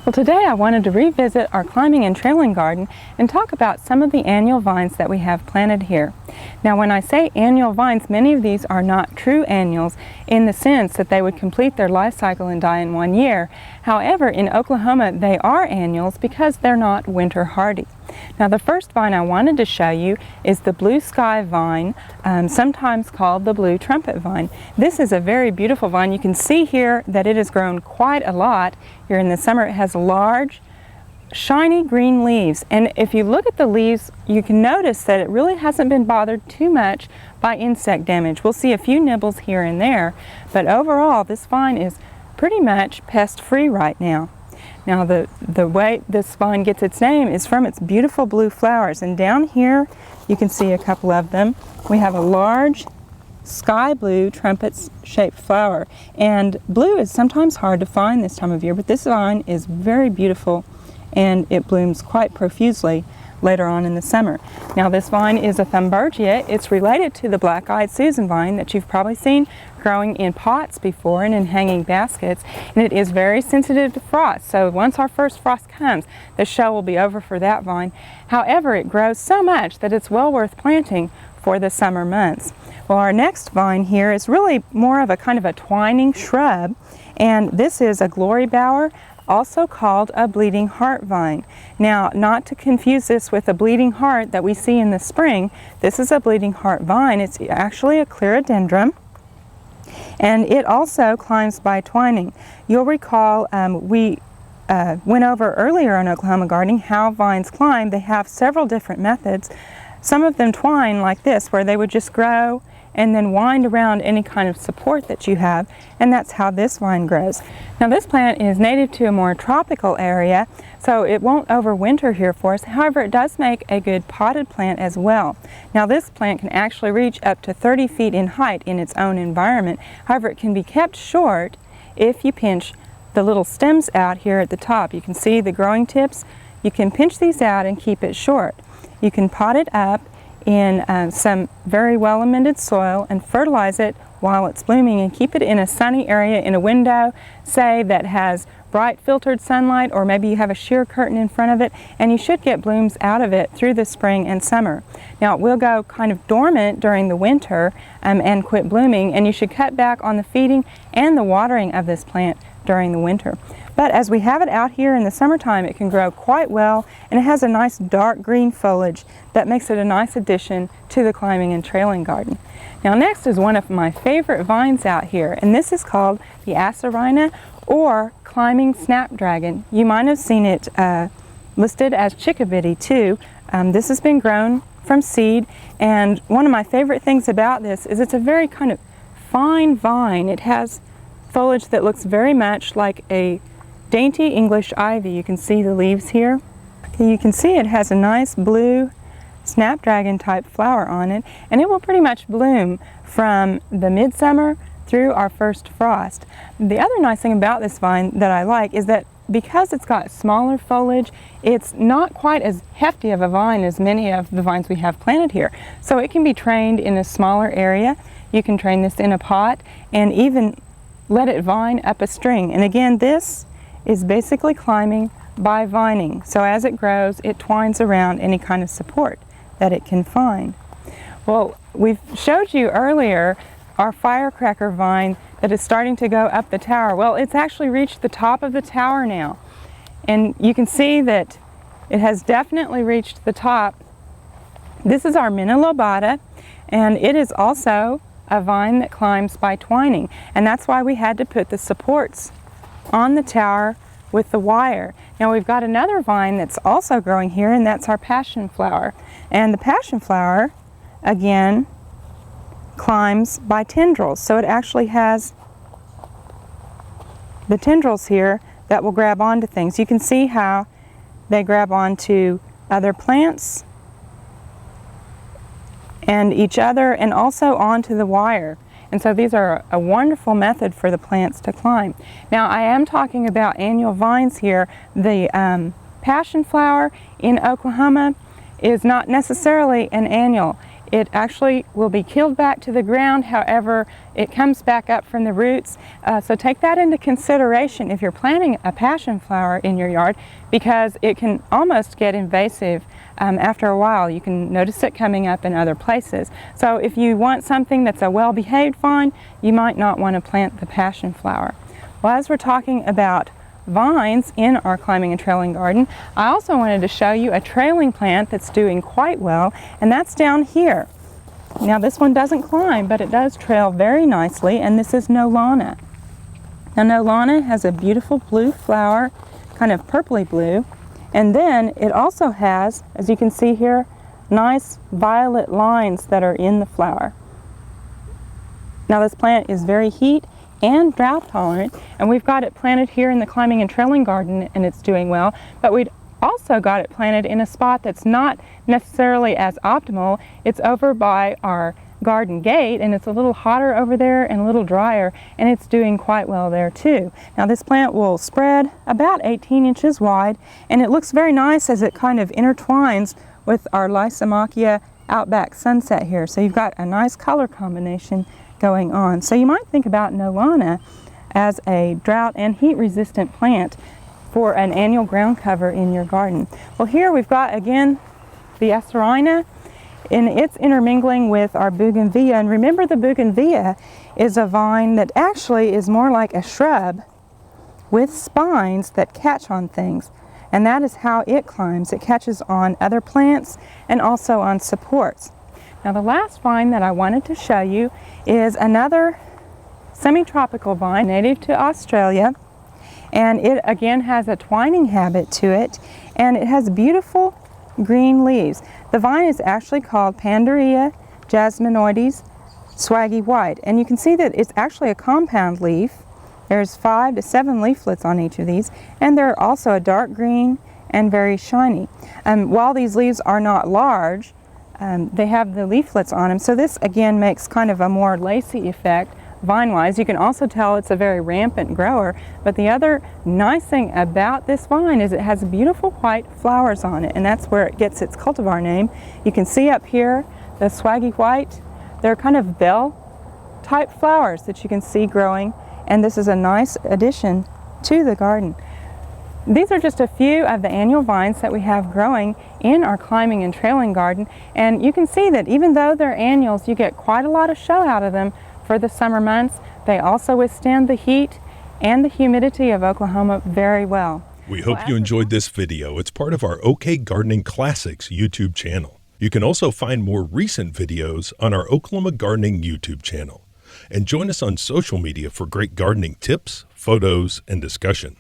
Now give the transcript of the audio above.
Well, today I wanted to revisit our climbing and trailing garden and talk about some of the annual vines that we have planted here. Now, when I say annual vines, many of these are not true annuals in the sense that they would complete their life cycle and die in 1 year. However, in Oklahoma they are annuals because they're not winter hardy. Now, the first vine I wanted to show you is the blue sky vine, sometimes called the blue trumpet vine. This is a very beautiful vine. You can see here that it has grown quite a lot. Here in the summer it has large, shiny green leaves, and if you look at the leaves, you can notice that it really hasn't been bothered too much by insect damage. We'll see a few nibbles here and there, but overall this vine is pretty much pest-free right now. Now, the way this vine gets its name is from its beautiful blue flowers, and down here you can see a couple of them. We have a large sky blue trumpet-shaped flower, and blue is sometimes hard to find this time of year, but this vine is very beautiful and it blooms quite profusely later on in the summer. Now, this vine is a Thunbergia. It's related to the black-eyed Susan vine that you've probably seen growing in pots before and in hanging baskets, and it is very sensitive to frost. So once our first frost comes, the show will be over for that vine. However, it grows so much that it's well worth planting for the summer months. Well, our next vine here is really more of a kind of a twining shrub, and this is a glory bower, also called a bleeding heart vine. Now, not to confuse this with a bleeding heart that we see in the spring, this is a bleeding heart vine. It's actually a clerodendron, and it also climbs by twining. You'll recall we went over earlier on Oklahoma Gardening how vines climb. They have several different methods. Some of them twine like this, where they would just grow and then wind around any kind of support that you have, and that's how this vine grows. Now, this plant is native to a more tropical area, so it won't overwinter here for us. However, it does make a good potted plant as well. Now, this plant can actually reach up to 30 feet in height in its own environment. However, it can be kept short if you pinch the little stems out here at the top. You can see the growing tips. You can pinch these out and keep it short. You can pot it up in some very well amended soil and fertilize it while it's blooming, and keep it in a sunny area in a window, say, that has bright filtered sunlight, or maybe you have a sheer curtain in front of it, and you should get blooms out of it through the spring and summer. Now, it will go kind of dormant during the winter and quit blooming, and you should cut back on the feeding and the watering of this plant during the winter. But as we have it out here in the summertime, it can grow quite well, and it has a nice dark green foliage that makes it a nice addition to the climbing and trailing garden. Now, next is one of my favorite vines out here, and this is called the Acerina, or climbing snapdragon. You might have seen it listed as chickabiddy too. This has been grown from seed, and one of my favorite things about this is it's a very kind of fine vine. It has foliage that looks very much like a dainty English ivy. You can see the leaves here. You can see it has a nice blue snapdragon type flower on it, and it will pretty much bloom from the midsummer through our first frost. The other nice thing about this vine that I like is that because it's got smaller foliage, it's not quite as hefty of a vine as many of the vines we have planted here. So it can be trained in a smaller area. You can train this in a pot and even let it vine up a string. And again, this is basically climbing by vining. So as it grows, it twines around any kind of support that it can find. Well, we've showed you earlier our firecracker vine that is starting to go up the tower. Well, it's actually reached the top of the tower now. And you can see that it has definitely reached the top. This is our Mina lobata, and it is also a vine that climbs by twining. And that's why we had to put the supports on the tower with the wire. Now, we've got another vine that's also growing here, and that's our passion flower. And the passion flower, again, climbs by tendrils. So it actually has the tendrils here that will grab onto things. You can see how they grab onto other plants and each other, and also onto the wire. And so these are a wonderful method for the plants to climb. Now, I am talking about annual vines here. The passion flower in Oklahoma is not necessarily an annual. it actually will be killed back to the ground. However, it comes back up from the roots. So take that into consideration if you're planting a passion flower in your yard, because it can almost get invasive after a while. You can notice it coming up in other places. So if you want something that's a well-behaved vine, you might not want to plant the passion flower. Well, as we're talking about vines in our climbing and trailing garden, I also wanted to show you a trailing plant that's doing quite well, and that's down here. Now this one doesn't climb, but it does trail very nicely, and this is Nolana. Now Nolana has a beautiful blue flower, kind of purpley blue, and then it also has, as you can see here, nice violet lines that are in the flower. Now this plant is very heat and drought tolerant, and we've got it planted here in the climbing and trailing garden, and it's doing well, but we'd also got it planted in a spot that's not necessarily as optimal. It's over by our garden gate, and it's a little hotter over there and a little drier, and it's doing quite well there too. Now this plant will spread about 18 inches wide, and it looks very nice as it kind of intertwines with our Lysomachia Outback Sunset here. So you've got a nice color combination going on. So you might think about Nolana as a drought and heat resistant plant for an annual ground cover in your garden. Well, here we've got again the Acerina, and it's intermingling with our bougainvillea. And remember, the bougainvillea is a vine that actually is more like a shrub with spines that catch on things, and that is how it climbs. It catches on other plants and also on supports. Now the last vine that I wanted to show you is another semi-tropical vine native to Australia, and it again has a twining habit to it, and it has beautiful green leaves. The vine is actually called Pandaria jasminoides swaggy white, and you can see that it's actually a compound leaf. There's 5 to 7 leaflets on each of these, and they're also a dark green and very shiny. While these leaves are not large, they have the leaflets on them, so this again makes kind of a more lacy effect vine-wise. You can also tell it's a very rampant grower, but the other nice thing about this vine is it has beautiful white flowers on it, and that's where it gets its cultivar name. You can see up here the swaggy white. They're kind of bell type flowers that you can see growing, and this is a nice addition to the garden. These are just a few of the annual vines that we have growing in our climbing and trailing garden, and you can see that even though they're annuals, you get quite a lot of show out of them for the summer months. They also withstand the heat and the humidity of Oklahoma very well. We hope you enjoyed this video. It's part of our OK Gardening Classics YouTube channel. You can also find more recent videos on our Oklahoma Gardening YouTube channel. And join us on social media for great gardening tips, photos, and discussion.